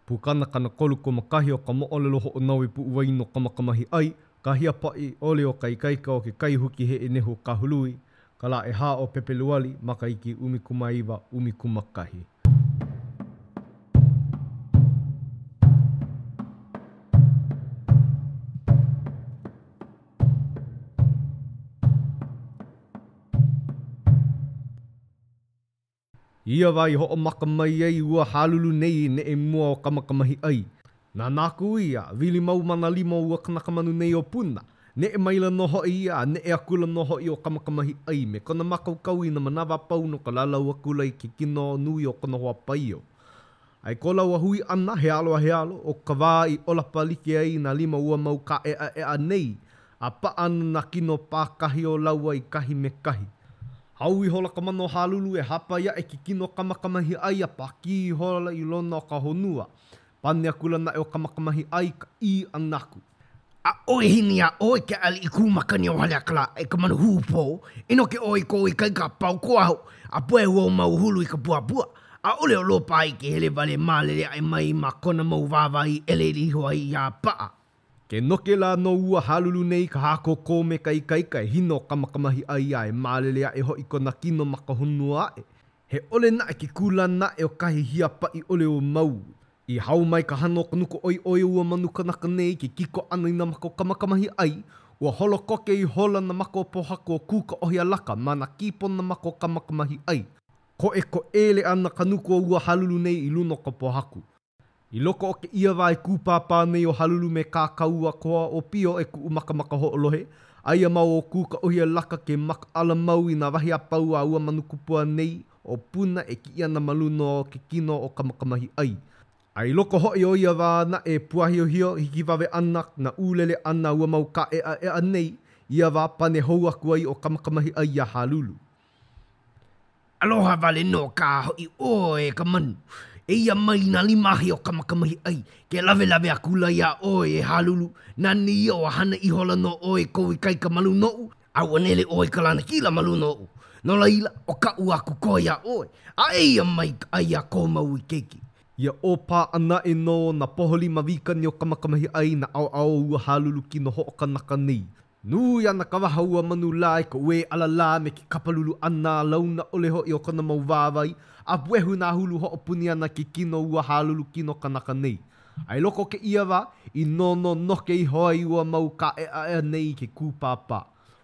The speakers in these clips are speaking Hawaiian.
Pukana kana kolu ko makahi o ka mo'olelo ho o naui pu uai no kamakamahi ai, kahia pai ole o kai kaika o ke kai huki he e neho kahului, ka la e hā o pepeluali maka iki umi kumaiwa umi kumakahi. Ia wai ho o maka mai ai ua halulu nei ne e mua o kamakamahi ai. Nā nāku ia, wili mau mana lima ua kanakamanu nei o puna. Ne e maila noho ia, ne e akula noho i o kamakamahi ai. Me kona makaukau i na manawa pau no ka lalau akula i ke kino nui o kona hoa paio. Ai ko lau a hui ana he alo o ka wā i ola palike ai na lima ua mau ka ea nei. A pa ana na kino pākahi o lau ai kahi me kahi. Hau i hola ka mano halulu e hapa ia e ki kino kamakamahi ai a paki i hola i lona o ka honua. Pane akula na e o kamakamahi ai ka I anaku. A oe hini a oe ke ali i kūmakani o hale akala e ka manu hūpō. Ino ke oe ko i kai ka pau koaho. A poe hua o mau hulu i ka buapua. A ole o lopa ai ke hele vale mālele ai mai ma kona mau vāwai ele liho ai a paa. Ke noke la no ua halulu nei ka hako kōme kai kai hino kamakamahi ai ai mālele a e ho i kona kino maka honua e. He ole na e ki kula na e o kahi hia pa i ole o mau. I hau mai ka hano kanuko oi ua manu kanaka nei ki kiko ana i na mako kamakamahi ai. Ua holo koke i hola na mako pohako o kuka ohi alaka mana kipo na mako kamakamahi ai. Ko ele ana kanuko ua halulu nei i luno ka pohaku. I loko o ke ia vai kūpāpā nei o halulu me kākaua koa o pio e ku umakamaka ho olohe. Aia mau o kūka ohia laka ke maka ala mau i na wahi a pau a ua manu kupua nei o puna e ki ia na maluno o ke kino o kamakamahi ai. Ai loko hoi o ia wāna e puahio hio hiki wawe ana na ulele ana ua mau ka ea nei ia wā pane hou aku ai o kamakamahi ai a halulu. Aloha vale no ka hoi oe ka manu. E ia mai na limahi o kamakamahi ai. Ke lawe akula ia oe e halulu. Na ni ia o hana i hola no oe kou i kai ka malu nou. Au anele oe ka lana kila malu nou. No laila o ka ua aku ko ia oe. A e ia mai ai a ko mau i keiki. Ia opa ana e no na poholi mawikani o kamakamahi ai na au ua halulu ki no ho o kanaka nei. Nui ana ka waha ua manu lai ko ue ala la me ki kapalulu ana launa ole ho i o kana mau wāwai. A puehu nā hulu ho o puni ana ki kino ua halulu kino kanaka nei. Ai loko ke ia wā, i nono noke i hoa i ua mau ka ea nei ke kūpāpā.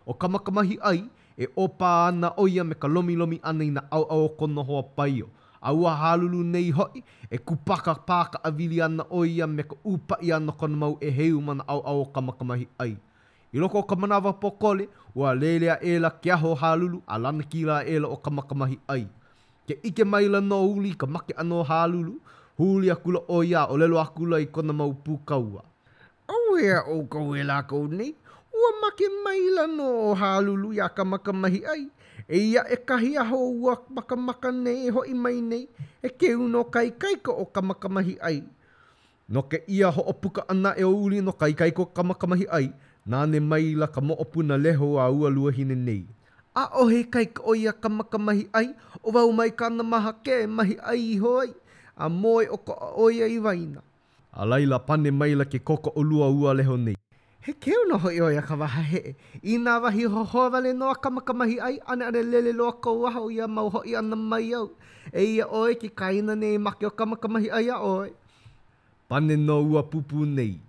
O kamakamahi ai, e opa ana oia me ka lomi ana i na au kono hoa paio. A ua halulu nei hoi, e kupaka pāka awili ana oia me ka upa i ana kona mau e heu mana au kamakamahi ai. I loko o ka manawa pokole, ua lelea ela ke aho halulu, a lana kila ela o kamakamahi ai. Ke ike maila no uli ka make ano halulu, huli akula o ia o lelo akula i kona mau pukaua. Auea o kou e lākou nei, ua make maila no halulu ia ka makamahi ai. E ia e kahi aho ua makamaka nei e hoi mai nei, e keu no kai kaika o ka makamahi ai. No ke ia ho opuka ana e o uli no kai kaiko ka makamahi ai, nāne maila ka mo opuna leho a ua lua hine nei. A ohe kai ka oia ka makamahi ai, o wau mai ka na maha ke mahi ai i hoi, a moe o ka oia i waina. A laila pane maila ke koko o lua ua leho nei. He keu no hoi oia ka waha he, i nā wahi hohoa wale noa ka makamahi ai, ane lele loa ka waha o ia mau hoi ana mai au. E ia oe ki kaina nei make o ka makamahi ai a oe. Pane no ua pupu nei.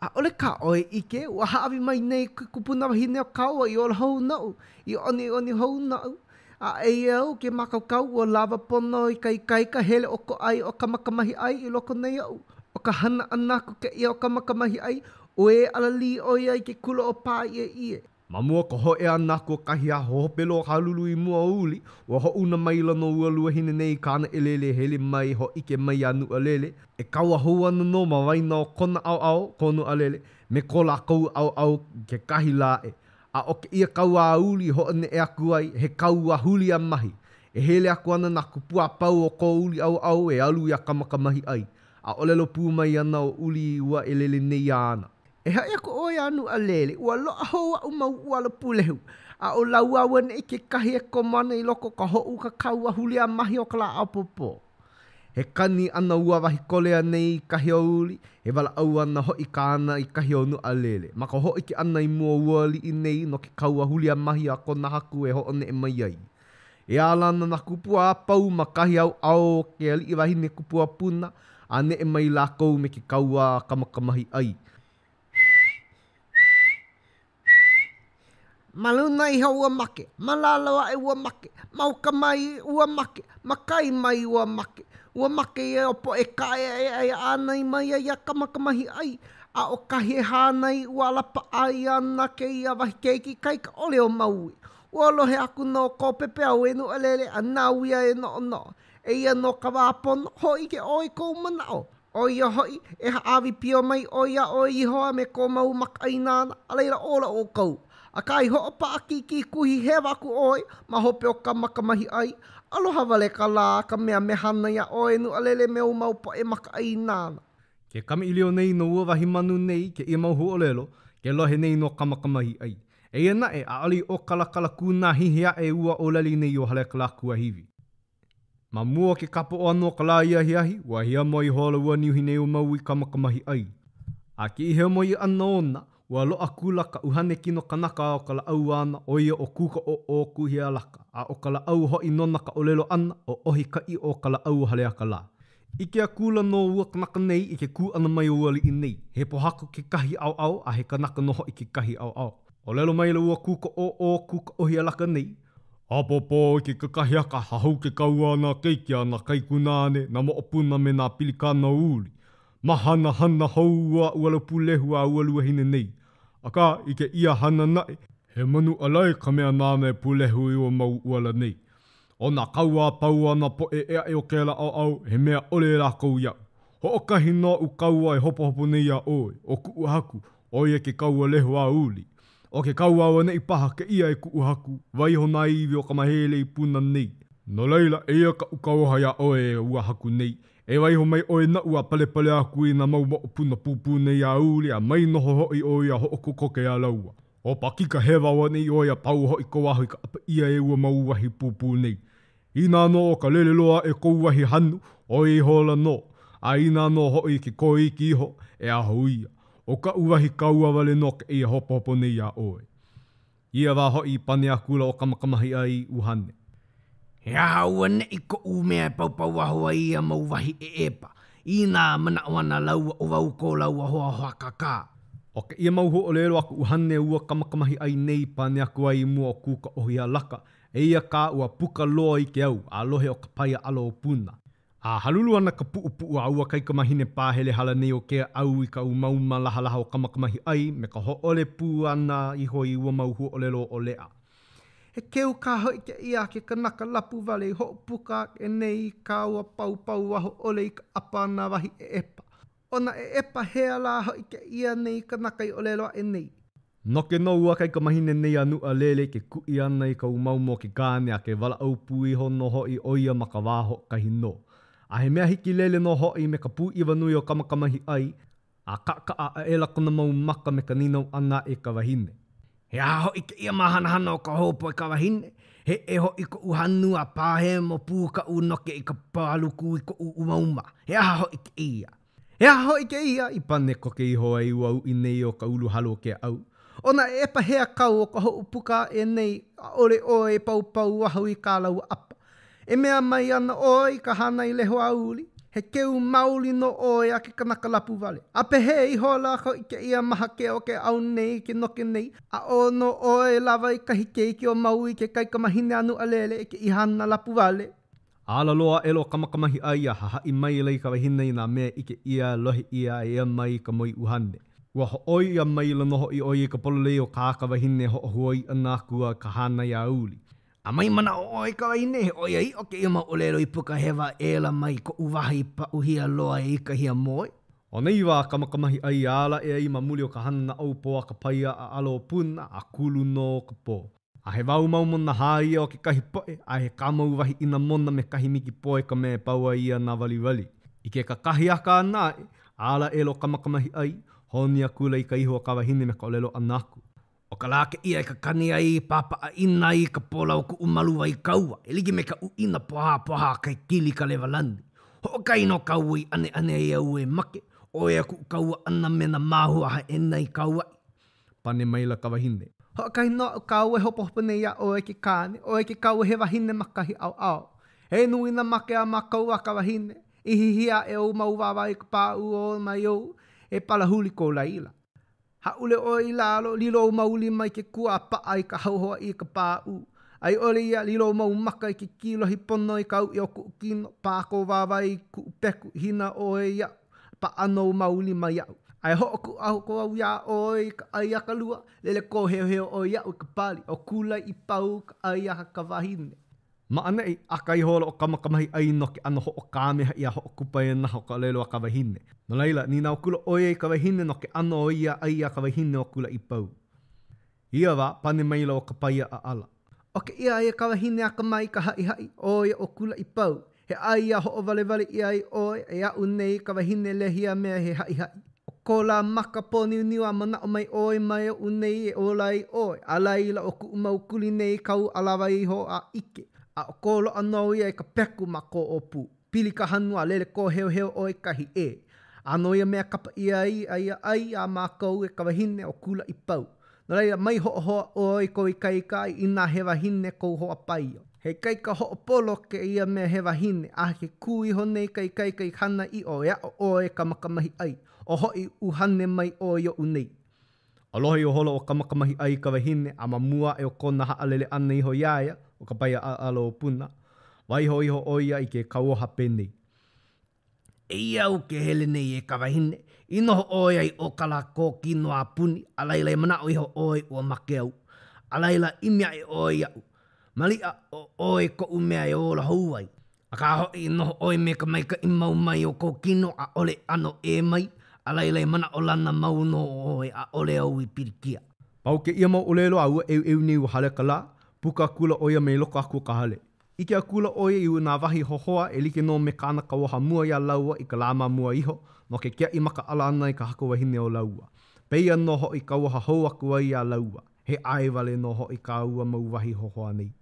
A ole ka oe ike, ua haawi mai nei kupuna wahi neo kaua i ola hou nau, i oni hou nau. A e au ke makaukau ua lava pono i kai ka hele o ko ai o ka makamahi ai i loko nei au. O ka hana anaku ke ia o ka makamahi ai, o e alali o ia i ke kula o pā ie. Mamua ko ho e anako kahi a hohopelo halulu i mua uli, wa ho una maila no ua lua hine nei kāna elele hele mai ho ike mai anu alele, e kaua hou ana no ma waina o kona au kono alele, me ko la kou au ke kahi la e. A o ke ia kaua a uli ho ane e aku ai, he kaua huli a mahi. E hele aku ana na kupua pau o ko uli au e alu ia kamakamahi ai. A olelo pū mai ana o uli ua elele nei ana. E hai ako oi anu alele, ua loa hoa umau ua la pulehu. A o lau awan e ke kahi e komana i loko ka ho'u ka kaua huli a mahi o ka la apopo. He kani ana ua wahi kolea nei kahi o uli, he wala au ana hoi ka ana i kahi o nu alele. Maka hoi ki ana i mua uali i nei no ke kaua hulia mahi a kona haku e ho one e mai ai. E alana na kupua apau ma kahi au ao ke ali i wahine kupua puna, a ne e mai la kou me ke kaua kamakamahi ai. Maluna iha ua make, malalawa e ua make, mauka mai ua make, makai mai ua make. Ua make e opo e kae e anai mai ai a kamakamahi ai. A o kahi e hānai ua lapa ai ana ke ia wahi keiki kaika ole o maui. Ua lohe aku no ko pepe au e nu alele a nauia e no no. E ia no ka wāpono hoi ke oi kou manao. O ia hoi e haawi pio mai o ia o ihoa me ko mau makainana a leila ola o kou. A kai ho opa a ki kuhi he waku oi ma hope o kamakamahi ai. Aloha wale ka la ka mea me hana ia oe nu alele me o maupo e maka ai nāna. Ke kami ilio nei no ua wahi manu nei ke ia mau hu olelo, ke lohe nei no kamakamahi ai. E ia nae a ali o kalakala kuna hihia e ua o lali nei o hale kala kua hivi. Ma mua ke kapo o anō kala iahi wa hia moi hola ua niuhi nei o mau i kamakamahi ai. A ki ihe moi ana ona, ua loa kula ka uhane kino kanaka o kala au ana o ia o kuka o kuhi alaka. A o kala au hoi nona ka olelo ana o ohi ka i o kala au halea kala. Ike a kula no ua kanaka nei i ke ku ana mai o ali i nei. He pohako ke kahi au a he kanaka noho i ke kahi au. O lelo mai le ua kuka o kuka ohi alaka nei. Apopo ke kakahi aka hahau ke kau ana keiki ana kaikunane na mo opuna me nā pilikana uli. Mahana hana hou ua uala pulehu a ualua hine nei. Aka i ke ia hana nae, he manu alai ka mea nāme pulehu i o mau uala nei. O nā kaua pau ana po e ea e o kēla au, he mea ole la kou iau. Ho o kahi no u kaua e hopo nei a oe, o ku haku, o ia ke kaua lehu a uli. O ke kaua awa nei paha ke ia e ku haku, waiho nā iwi o ka mahele i puna nei. No leila e ia ka ukauha ia oe e ua haku nei. E waiho mai oe na ua pale aku i na mau mo puna pupu nei a uli a mai noho hoi o ia ho o kukoke a laua. O pakika hewa wa nei o ia pau hoi ko wahi ka apa ia e ua mau wahi pupu nei. Ina no o ka lele loa e kou wahi hanu o i hola no. A ina no hoi ki koi ki iho e aho ia. O ka uwahi kaua wale no ke ia hopo nei a oe. Ia wā hoi pane a kula o kamakamahi ai uhane. He aha ua ne i ko umea e paupau ahua ia mau wahi e epa. I nā mana wana laua o wau ko laua hoa hoa kaka. O ke ia mau ho o lelo aku uhane ua kamakamahi ai nei pane aku ai mua o kuka ohi a laka. E ia ka ua puka loa i ke au a lohe o ka paia alo o puna. A halulu ana ka puu a ua kaika mahine pāhele hala nei o ke au i ka umauma laha o kamakamahi ai me ka ho ole pū ana i hoi ua mau ho o lelo o lea. He keu ka hoi ke ia ke kanaka lapu wale ho puka e nei ka ua pau waho ole i ka apa na wahi e epa. Ona e epa hea la hoi ke ia nei kanaka i ole loa e nei. No ke no ua kai ka mahine nei anu a lele ke kui ana i ka umaumo ke kāne a ke wala au pui hono hoi oia ma ka wāho kahi no. A he mea hiki lele no hoi me ka pū iwa nui o kamakamahi ai, a kaka a ela kona mau maka me ka ninau ana e ka wahine. He aho i ke ia mahana o ka hopo i ka wahine. He eho i ko uhanu a pāhe mo pū ka unoke i ka pāluku i ko umauma. He aho i ke ia. He aho i ke ia i pane ko ke iho ai uau i nei o ka ulu halo ke au. Ona e epa hea kau o ka ho upuka e nei a ore o e pau wahu i ka lau apa. E mea mai ana o i ka hana i leho a uli. He keu mauli no oe a ke kanaka lapu wale. A pe he i hola ko i ke ia maha ke o ke au nei ke noke nei. A o no oe lava i kahi keiki o mau i ke kaika mahine anu alele i ke i hana lapu wale. Ala loa elo kamakamahi ai a haha i mai lei ka wahine i nā mea i ke ia lohi ia e ia mai ka moi uhane. Ua ho oi ia mai la noho i oi i ka pololei o ka wahine ho huai ana kua ka hana i a uli. A mai mana o oi ka waine he oi ai o ke ia maolelo i puka hewa e la mai ko uwahi pa uhia loa e ika hia moe. O nei wā kamakamahi ai ala e ai mamuli o ka hana na au po a ka paia a alo puna a kulu no ka po. A he wau maumona haia o ke kahi poe a he kamau wahi ina mona me kahi miki poe ka me paua ia na wali. I ke ka kahi aka anae, ala e lo kamakamahi ai, honi a kula i ka iho o ka wahine me ka olelo anaku. O ka lake ia i ka kani ai papa a ina i ka pola o ku umalu ai kaua. E ligi me ka uina poha kai kili ka lewa lani. Ho kai no kaui ane au e make. O e aku kaua ana mena mahua ha e nei kaua. Pane maila ka wahine. Ho kai no kau e hopo nei a o e ki kāne. O e ki kau he wahine makahi au. He nui na make a makau a ka wahine. Ihihia e o mau wawa i ka pāu o mai o. E palahuli ko laila. Ha ule o i lalo lilo mauli mai ke kua paa i ka hauhoa i ka pāu. Ai ole ia lilo mau maka i ke kilo hi pono i kau i o ku kino. Pāko wawa i ku peku hina o e ia. Pa ano mauli mai au. Ai hoku au ko au ia o i ka ai aka lua. Lele ko heo o ia o ka pali. O kula i pau ka ai aka ka wahine. Ma anei, akai holo o kamakamahi ai no ke ano ho o kāmeha ia ho o kupai na ho ka lelo a ka wahine. No leila, ni nau kula oe i ka wahine no ke ano o ia ai a ka wahine o kula i pau. Ia wa, pane maila o ka paia a ala. O ke ia e ka wahine a ka mai ka hai oe o kula i pau. He ai a ho o vale ia i oe e a unei ka wahine lehia mea he hai. O ko la maka poni uniwa mana o mai oe mai o unei e o lai oe. A laila o ku umau kuli nei kau alawa i ho a ike. A o kolo anō ia e ka peku ma ko o pu. Pili ka hanua lele ko heo o i kahi e. Anō ia mea kapa ia ai a mākou e ka wahine o kula i pau. Nā reira mai ho o i ko i kai ina he wahine kou hoa paio. Hei kai ka ho o polo ke ia mea he wahine a ke kui ho nei kai hana i o ea o e ka makamahi ai. O hoi uhane mai o i o unei. Alohi o holo o ka makamahi ai ka wahine a mamua e o kona haalele ana i ho iaia. O ka pai a alo puna. Waiho iho oia i ke kauoha penei. E ia u ke hele nei e ka wahine. Inoho oia i o kala ko kino a puni. Alaila e mana o iho oi o make au. Alaila imea e oia u. Malia o oi ko umea e ola houai. A ka hoi inoho oi me ka maika i mau mai o ko kino a ole ano e mai. Alaila e mana o lana mau no oi a ole au i pirikia. Pau ke ia mau olelo au eu ni u hale kala. Puka kula oia me loko aku ka hale. Ike a kula oia i una wahi hohoa e like no me kāna kawaha mua ia laua i ka lama mua iho, no ke kia i maka ala ana i ka hako wahine o laua. Peia no ho i kawaha hou aku ai ia laua. He ai wale no ho i ka ua mau wahi hohoa nei.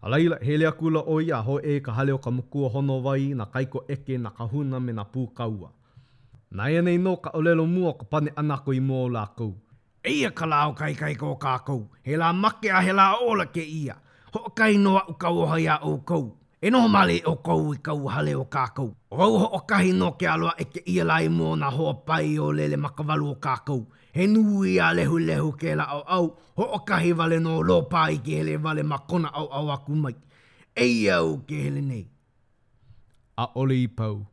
A laila, he lea kula oia ho e ka hale o ka mukua hono wai na kaiko eke na kahuna me na pū kaua. Na ia nei no ka olelo mua ka pane anako i mua o lākou. Eia ka lao kai ko kākou. He la make a he la ola ke ia. Ho kai noa u kauoha ia o kou. E no male o kou i kau hale o kākou. O ho kahi no ke aloa e ke ia lai mo na hoa pai o lele makawalu o kākou. He nui a lehu ke la au. Ho kahi vale no lo pai ke hele vale makona au aku mai. Eia u ke hele nei. A ole i pau.